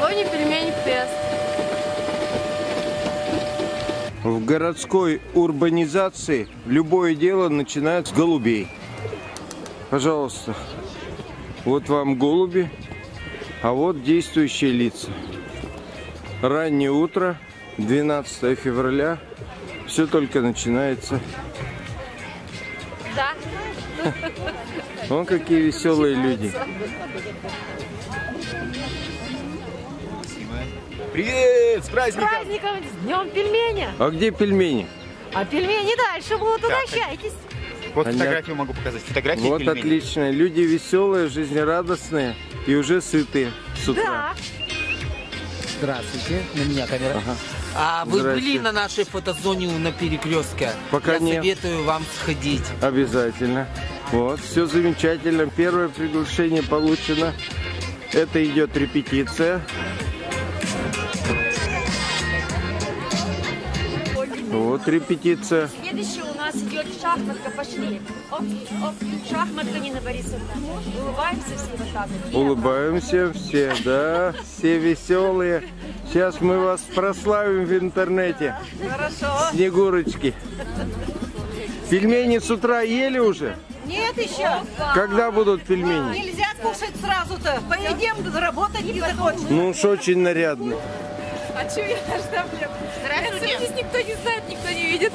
Сегодня пельмень фест. В городской урбанизации любое дело начинается с голубей. Пожалуйста, вот вам голуби, а вот действующие лица. Раннее утро, 12 февраля, все только начинается. Да. Вон какие веселые люди. Привет! С праздником! С праздником! С днем пельменя! А где пельмени? А пельмени дальше будут, угощайтесь! Вот фотографию могу показать. Фотографии Вот пельменей. отлично. Люди веселые, жизнерадостные и уже сытые с утра. Да. Здравствуйте, на меня камера. Ага. А вы Здрасте. были на нашей фотозоне на Перекрестке? Пока Я нет. советую вам сходить. Обязательно. Вот, все замечательно. Первое приглашение получено. Это идет репетиция. Вот репетиция. Следующее у нас идет шахматка. Пошли. Оп, оп. Шахматка, Нина Борисовна. Улыбаемся все вот так. Улыбаемся все, да, все веселые. Сейчас мы вас прославим в интернете. Хорошо. Снегурочки. Пельмени с утра ели уже? Нет еще. Когда будут пельмени? Нельзя кушать сразу-то. Поедем, работать не захочешь. Ну уж очень нарядно. А что я ждал? Здравствуйте. Здесь никто не знает, никто не видит.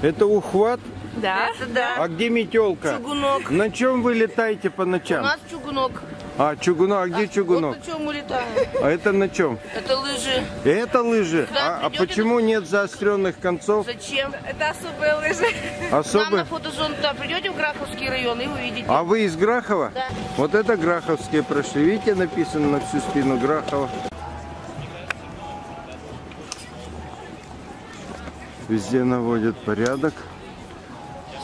Это ухват? Да. Да. А где метелка? Чугунок. На чем вы летаете по У ночам? нас чугунок. А, чугунок. А где чугунок? Вот на чем мы летаем. А это на чем? Это лыжи. Это лыжи? Да, А почему нет заостренных концов? Зачем? Это особые лыжи. Нам на Особых? фотозону туда придете в Граховский район и увидите. А вы из Грахова? Да. Вот это Граховские прошли. Видите, написано на всю спину Грахова. Везде наводят порядок.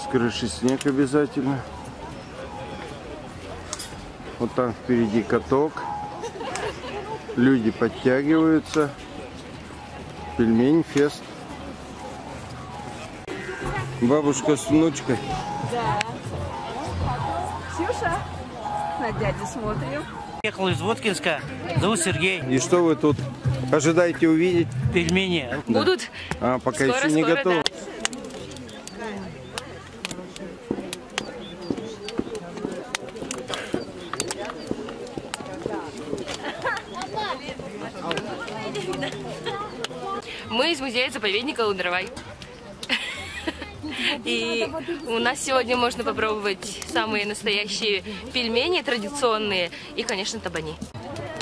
С крыши снег обязательно. Вот там впереди каток. Люди подтягиваются. Пельмень фест. Бабушка с внучкой. Да. Ксюша, на дядю смотрим. Приехал из Воткинска, зовут Сергей. И что вы тут ожидаете увидеть? Пельмени. Будут? А, пока Скоро, еще не скоро, готово. да. Мы из музея-заповедника Лундровай. И у нас сегодня можно попробовать самые настоящие пельмени традиционные и, конечно, табани.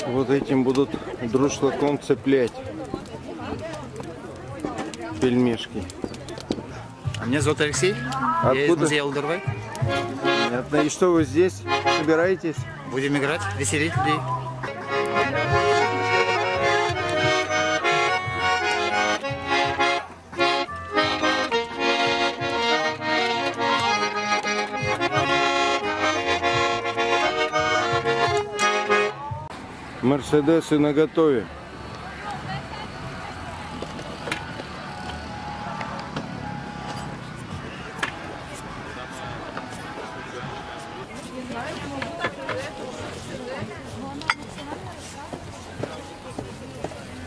Вот этим будут друшлаком цеплять пельмешки. Меня зовут Алексей. Я из Откуда? музея Лундровай. Понятно. И что вы здесь собираетесь? Будем играть, веселить людей. Мерседесы наготове.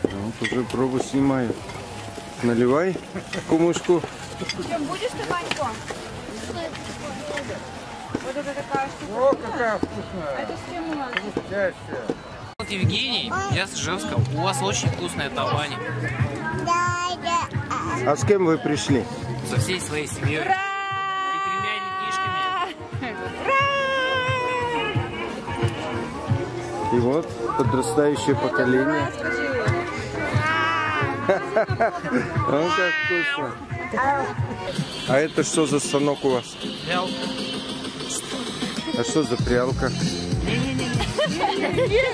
Вот уже пробу снимаю. Наливай кумушку. Чем будешь ты, Ванько? Вот это такая штука. О, какая вкусная! Это с чем у нас? Вот Евгений, я с Ижевска. У вас очень вкусная табани. А с кем вы пришли? Со всей своей семьей. И тремя детишками. И вот подрастающее поколение. О, как вкусно. А это что за станок у вас? Прялка. А что за прялка?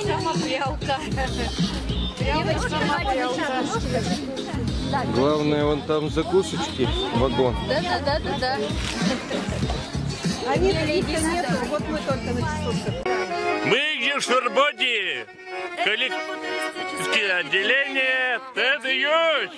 Самопрялка. Главное, вон там закусочки, вагон. Да. Они таких-то нету, вот мы только на часовке. Мы здесь в работе. Коллективное отделение ТДЮС.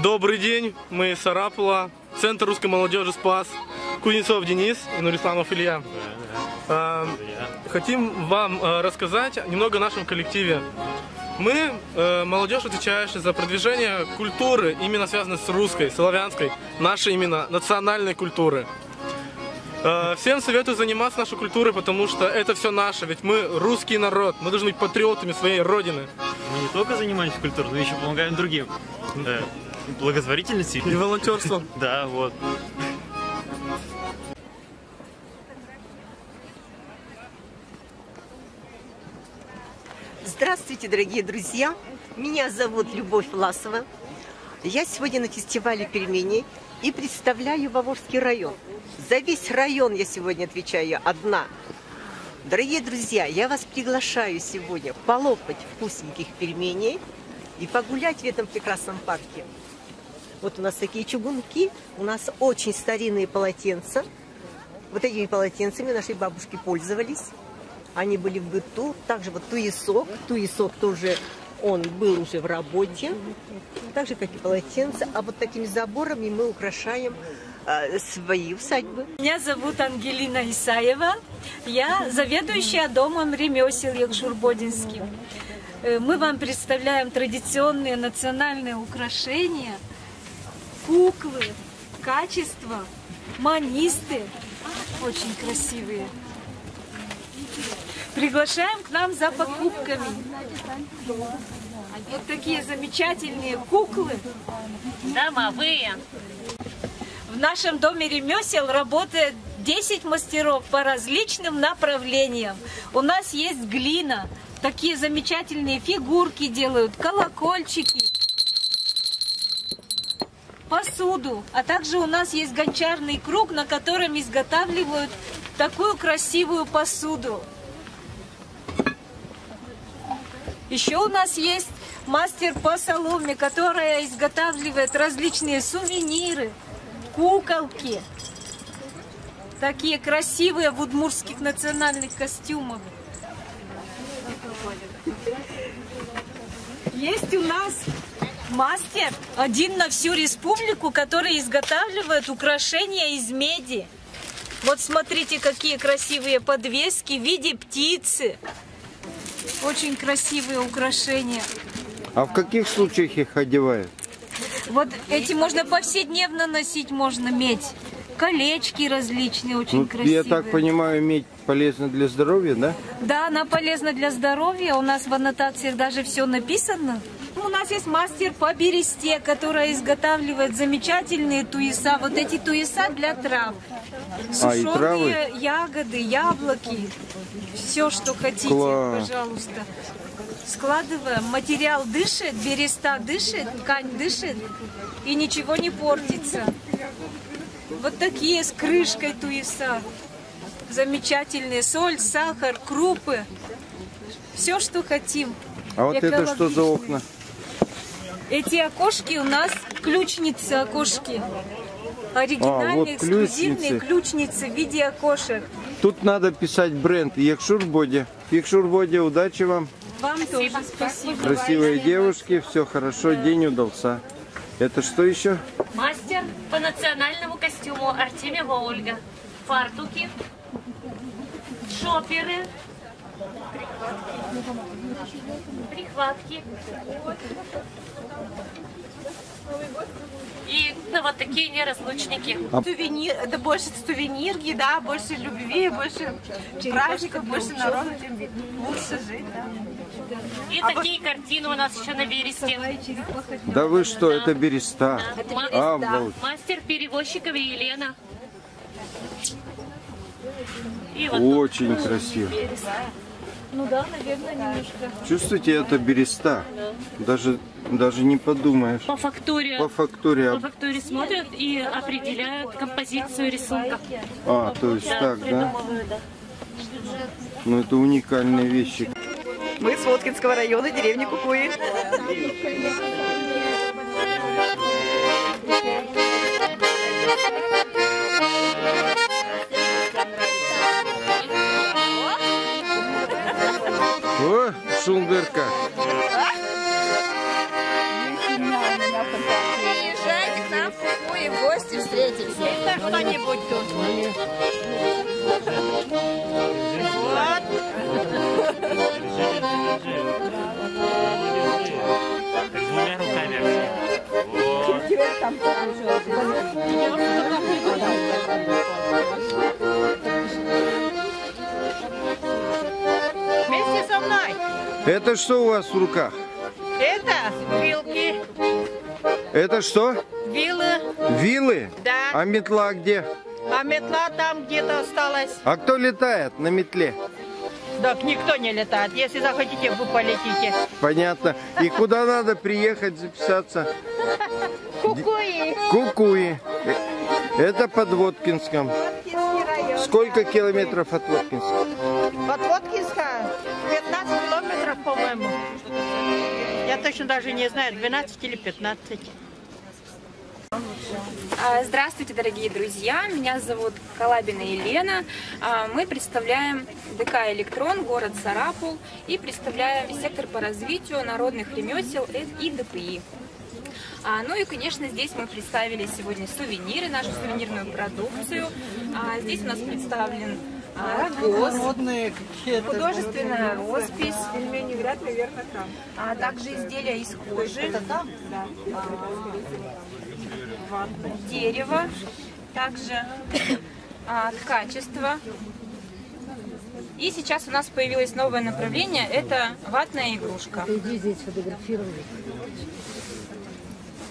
Добрый день, мы из Сарапула, Центр русской молодежи «Спас», Кузнецов Денис и Нурисламов Илья. Хотим вам рассказать немного о нашем коллективе. Мы молодежь, отвечающая за продвижение культуры, именно связанной с русской, славянской, нашей именно национальной культуры. Всем советую заниматься нашей культурой, потому что это все наше, ведь мы русский народ, мы должны быть патриотами своей родины. Мы не только занимаемся культурой, но еще помогаем другим. Благотворительностью. И волонтерством. Да, вот. Здравствуйте, дорогие друзья! Меня зовут Любовь Власова. Я сегодня на фестивале пельменей и представляю Воложский район. За весь район я сегодня отвечаю одна. Дорогие друзья, я вас приглашаю сегодня полопать вкусненьких пельменей и погулять в этом прекрасном парке. Вот у нас такие чугунки, у нас очень старинные полотенца. Вот этими полотенцами наши бабушки пользовались. Они были в быту. Также вот туесок. Туесок тоже, он был уже в работе. Так же, как и полотенца. А вот такими заборами мы украшаем свои усадьбы. Меня зовут Ангелина Исаева. Я заведующая домом ремесел Якшурбодинским. Мы вам представляем традиционные национальные украшения, куклы, качество, манисты. Очень красивые. Приглашаем к нам за покупками. Вот такие замечательные куклы. Домовые. В нашем доме ремесел работает 10 мастеров по различным направлениям. У нас есть глина. Такие замечательные фигурки делают, колокольчики, посуду. А также у нас есть гончарный круг, на котором изготавливают такую красивую посуду. Еще у нас есть мастер по соломе, которая изготавливает различные сувениры, куколки. Такие красивые в удмуртских национальных костюмах. Есть у нас мастер, один на всю республику, который изготавливает украшения из меди. Вот смотрите, какие красивые подвески в виде птицы. Очень красивые украшения. А в каких случаях их одевают? Вот эти можно повседневно носить, можно медь. Колечки различные, очень красивые. Я так понимаю, медь полезна для здоровья, да? Да, она полезна для здоровья. У нас в аннотациях даже все написано. У нас есть мастер по бересте, которая изготавливает замечательные туеса. Вот эти туеса для трав. Сушеные ягоды, яблоки. Все, что хотите, пожалуйста. Складываем. Материал дышит, береста дышит, ткань дышит. И ничего не портится. Вот такие с крышкой туеса. Замечательные. Соль, сахар, крупы. Все, что хотим. А вот это что за окна? Эти окошки у нас ключницы, окошки. Оригинальные, вот эксклюзивные ключницы в виде окошек. Тут надо писать бренд Якшурбоди. Якшурбоди, удачи вам. Вам тоже спасибо. Красивые девушки, все хорошо, день удался. Это что еще? Мастер по национальному костюму Артемьева Ольга. Фартуки, шоперы, прихватки. И вот такие неразлучники. Сувенир, это больше сувенирки, да, больше любви, больше праздников, больше народу, тем лучше жить, да. И такие картины у нас еще на бересте. Да вы что, это береста. Да. Мастер перевозчиков Елена. И вот очень красиво. Ну да, наверное, немножко. Чувствуете, это береста. Даже не подумаешь. По фактуре. По фактуре смотрят и определяют композицию рисунка. А, то есть так, да? Ну это уникальные вещи. Мы с Воткинского района, деревня Кукуи. О, шундырка. кто-нибудь тут. Вот. Двумя руками вообще. Вот. Вместе со мной. Это что у вас в руках? Это вилки. Это что? Вилы. Вилы? Да. А метла где? А метла там где-то осталась. А кто летает на метле? Так никто не летает. Если захотите, вы полетите. Понятно. И куда надо приехать, записаться? Кукуи. Кукуи. Это под Воткинском. Сколько километров от Воткинска? От Воткинска 15 километров, по-моему. Я точно даже не знаю, 12 или 15. Здравствуйте, дорогие друзья! Меня зовут Калабина Елена. Мы представляем ДК «Электрон», город Сарапул, и представляем сектор по развитию народных ремесел и ДПИ. Ну и, конечно, здесь мы представили сегодня сувениры, нашу сувенирную продукцию. Здесь у нас представлен рогоз, художественная роспись, а также изделия из кожи, дерево, также ткачество. И сейчас у нас появилось новое направление, это ватная игрушка.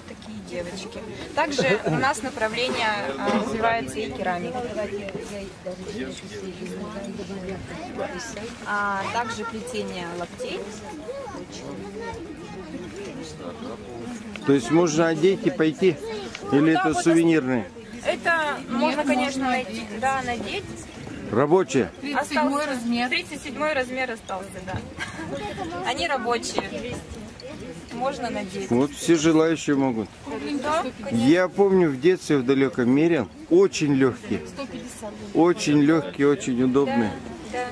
Такие девочки. Также у нас направление развивается и керамика. А также плетение лаптей. То есть можно одеть и пойти? Или Да, это вот сувенирные? Это можно, конечно, найти, да, надеть. Рабочие? 37 размер. 37 размер остался, да. Они рабочие. Можно надеть. Вот все желающие могут. Да, Я помню в детстве в далеком мере очень легкие. Очень легкие, очень удобные. да.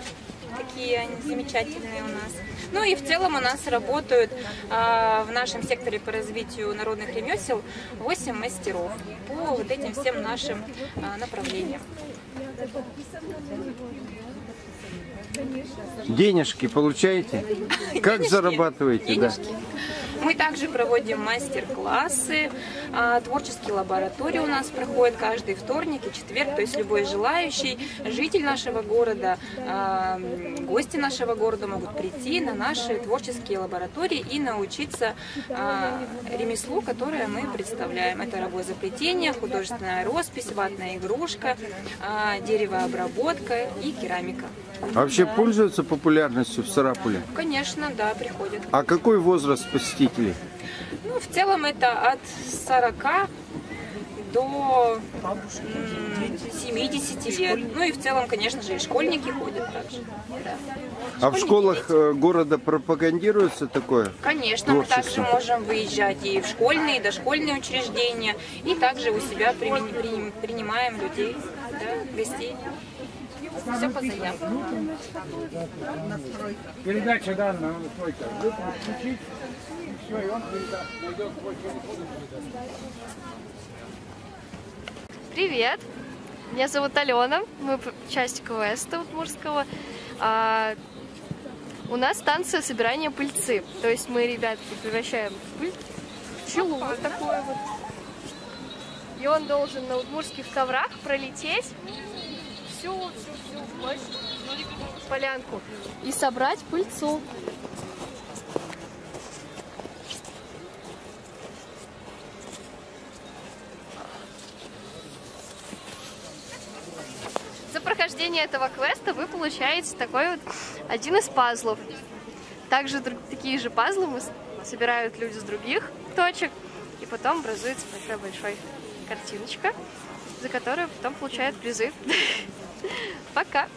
Такие они замечательные у нас. Ну и в целом у нас работают в нашем секторе по развитию народных ремесел 8 мастеров по вот этим всем нашим направлениям. Денежки получаете? Как Денежки? зарабатываете? Денежки. Да. Мы также проводим мастер-классы, творческие лаборатории у нас проходят каждый вторник и четверг, то есть любой желающий, житель нашего города, гости нашего города могут прийти на наши творческие лаборатории и научиться ремеслу, которое мы представляем. Это рогозоплетение, художественная роспись, ватная игрушка, деревообработка и керамика. А вообще пользуются популярностью в Сарапуле? Конечно, да, приходят. А какой возраст посетителей? Ну, в целом это от 40 до 70 лет. Ну и в целом, конечно же, и школьники ходят также. Да. А в школах города пропагандируется такое? Конечно, мы также творчество? можем выезжать и в школьные, и дошкольные учреждения, и также у себя принимаем людей, да, гостей. Все по заявке. Передача данная, он стойка. Включить, и все, и он найдет свой телефон. Привет! Меня зовут Алена, мы часть КВС-то Удмуртского. У нас станция собирания пыльцы. То есть мы, ребят, превращаем пыль в пчелу вот такую вот. И он должен на удмуртских коврах пролететь всю полянку и собрать пыльцу. За прохождение этого квеста вы получаете такой вот один из пазлов. Также такие же пазлы собирают люди с других точек, и потом образуется такая большая картиночка, за которую потом получают призы. Пока!